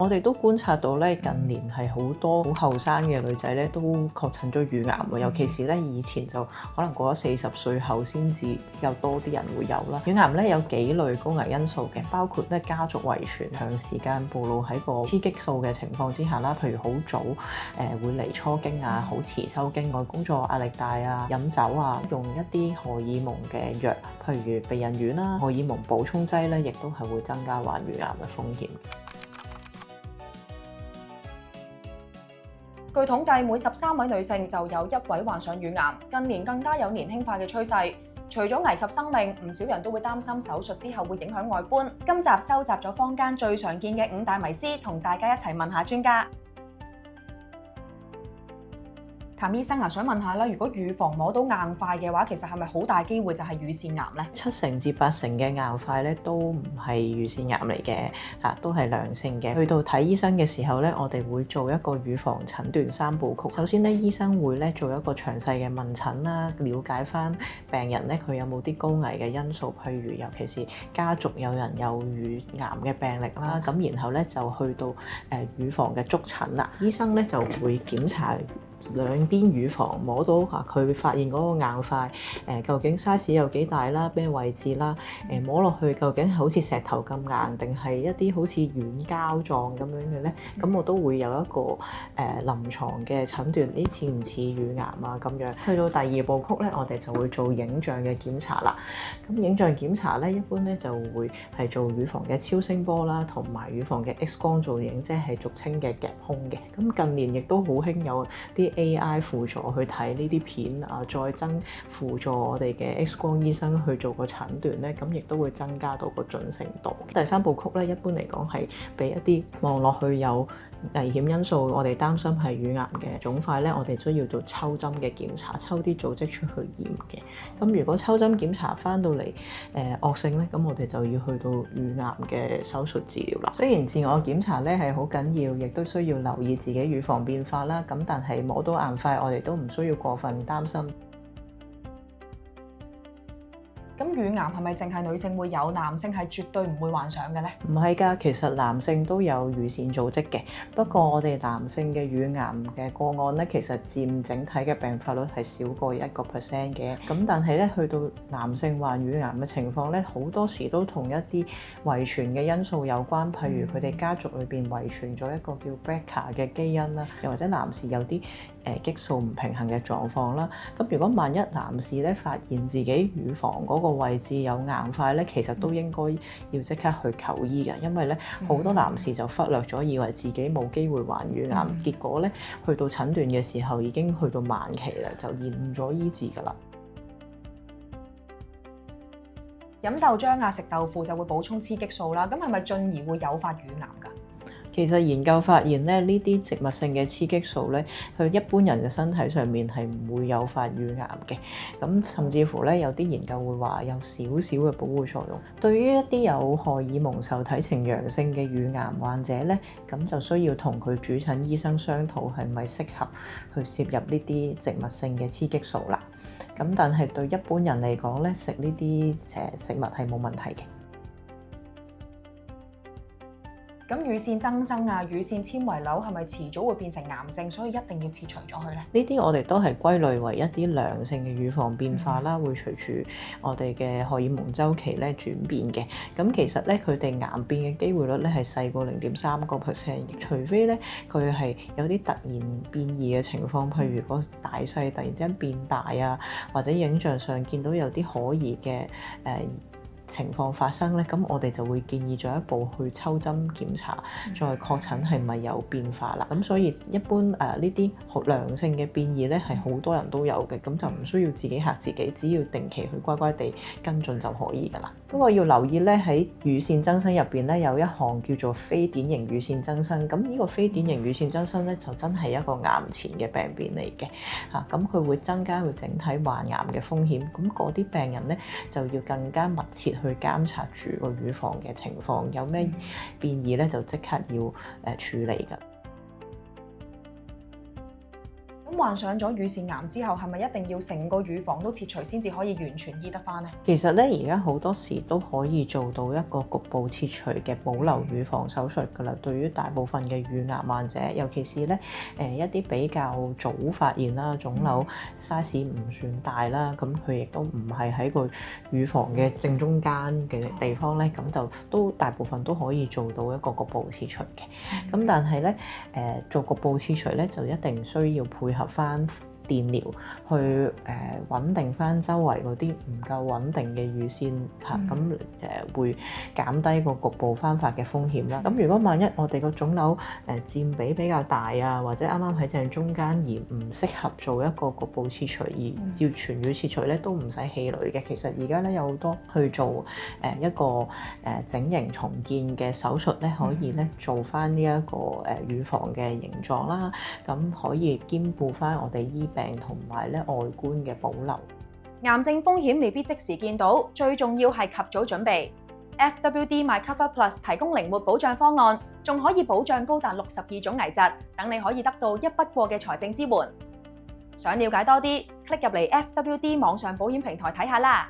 我哋都觀察到咧，近年係好多好後生嘅女仔咧都確診咗乳癌喎，尤其是咧以前就可能過咗40歲後先至比較多啲人會有啦。乳癌咧有幾類高危因素嘅，包括咧家族遺傳、長時間暴露喺個雌激素嘅情況之下啦，譬如好早會嚟初經啊，好遲收經，工作壓力大啊，飲酒啊，用一啲荷爾蒙嘅藥，譬如避孕丸啦、荷爾蒙補充劑咧，亦都係會增加患乳癌嘅風險。據統計，每13位女性就有1位患上乳癌，近年更加有年輕化嘅趨勢。除咗危及生命，唔少人都會擔心手術之後會影響外觀。今集收集咗坊間最常見嘅5大迷思，同大家一齊問下專家。譚醫生啊，想問下啦，如果乳房摸到硬塊嘅話，其實係咪好大機會就係乳腺癌呢？7成至8成嘅硬塊咧都唔係乳腺癌嚟嘅，都係良性嘅。去到睇醫生嘅時候咧，我哋會做一個乳房診斷3部曲。首先咧，醫生會咧做一個詳細嘅問診啦，了解翻病人咧佢有冇啲高危嘅因素，譬如尤其是家族有人有乳癌嘅病歷啦。咁然後咧就去到乳房嘅觸診啦，醫生咧就會檢查兩邊乳房，摸到佢發現嗰個硬塊，究竟 size 有幾大啦，咩位置啦，摸落去究竟係好似石頭咁硬，定係一啲好似軟膠狀咁樣嘅咧？咁我都會有一個臨床嘅診斷，呢似唔似乳癌啊咁樣。去到第2部曲咧，我哋就會做影像嘅檢查啦。咁影像檢查咧，一般咧就會係做乳房嘅超聲波啦，同埋乳房嘅 X 光造影，即係俗稱嘅夾胸嘅。咁近年亦都好興有啲AI 輔助去睇呢啲片啊，再增輔助我哋嘅 X 光醫生去做個診斷咧，咁亦都會增加到個準程度。第3部曲咧，一般嚟講係俾一啲望落去有危險因素，我哋擔心係乳癌嘅腫塊咧，我哋需要做抽針嘅檢查，抽啲組織出去驗嘅。咁如果抽針檢查翻到嚟惡性咧，咁我哋就要去到乳癌嘅手術治療啦。雖然自我檢查咧係好緊要，亦都需要留意自己乳房變化啦，咁但係摸到硬塊，我哋都唔需要過分擔心。咁乳癌係咪淨係女性會有，男性係絕對唔會患上嘅呢？唔係㗎，其實男性都有乳腺組織嘅，不過我哋男性嘅乳癌嘅個案咧，其實佔整體嘅病發率係少過1% 嘅。咁但係咧，去到男性患乳癌嘅情況咧，好多時都同一啲遺傳嘅因素有關，譬如佢哋家族裏邊遺傳咗一個叫 BRCA 嘅基因啦，又或者男士有啲激素唔平衡嘅狀況啦。咁如果萬一男士咧發現自己乳房嗰個位置有硬塊咧，其實都應該要即刻去求醫嘅，因為咧好多男士就忽略咗，以為自己冇機會患乳癌，結果咧去到診斷嘅時候已經去到晚期啦，就延誤咗醫治㗎啦。飲豆漿啊，食豆腐就會補充雌激素啦，咁係咪進而會誘發乳癌㗎？其實研究發現咧，呢啲植物性嘅雌激素咧，佢一般人嘅身體上面係唔會誘發乳癌嘅。咁甚至乎咧，有啲研究會話有少少嘅保護作用。對於一啲有荷爾蒙受體呈陽性嘅乳癌患者咧，咁就需要同佢主診醫生商討係咪適合去攝入呢啲植物性嘅雌激素啦。咁但係對一般人嚟講咧，食呢啲食物係冇問題嘅。咁乳腺增生啊、乳腺纖維瘤係咪遲早會變成癌症，所以一定要切除咗佢咧？呢啲我哋都係歸類為一啲良性嘅乳房變化啦，會隨住我哋嘅荷爾蒙週期咧轉變嘅。咁其實咧，佢哋癌變嘅機會率咧係細過0.3%，除非咧佢係有啲突然變異嘅情況，譬如個大細突然之間變大啊，或者影像上見到有啲可疑嘅情況發生咧，咁我哋就會建議進一步去抽針檢查，再確診係咪有變化啦。咁所以一般呢啲良性嘅變異咧係好多人都有嘅，咁就唔需要自己嚇自己，只要定期去乖乖地跟進就可以㗎啦。不過要留意咧，喺乳腺增生入邊咧有一項叫做非典型乳腺增生，咁呢個非典型乳腺增生咧就真係一個癌前嘅病變嚟嘅嚇，咁佢會增加佢整體患癌嘅風險。咁嗰啲病人咧就要更加密切去監察住個乳房嘅情況，有咩變異咧就即刻要處理㗎。咁患上咗乳腺癌之後，係咪一定要成個乳房都切除先至可以完全醫得翻呢？其實咧，而家好多時都可以做到一個局部切除嘅保留乳房手術㗎啦。對於大部分嘅乳癌患者，尤其是咧一啲比較早發現啦，腫瘤 size 唔算大啦，咁佢亦都唔係喺個乳房嘅正中間嘅地方咧，咁就都大部分都可以做到一個局部切除嘅。咁但係咧做局部切除咧，就一定需要配合翻電療去穩定翻周圍嗰啲唔夠穩定嘅乳腺嚇，咁會減低個局部翻發嘅風險啦。咁如果萬一我哋個腫瘤佔比比較大啊，或者啱啱喺正中間而唔適合做一個局部切除，而要全乳切除咧，都唔使氣餒嘅。其實而家咧有好多去做一個整形重建嘅手術咧，可以咧做翻呢一個乳房嘅形狀啦，咁可以兼顧翻我哋醫病同埋咧外觀嘅保留。癌症風險未必即時見到，最重要係及早準備。FWD MyCover Plus 提供靈活保障方案，仲可以保障高達62種危疾，等你可以得到一筆過嘅財政支援。想了解多啲，click入嚟 FWD 網上保險平台睇下啦。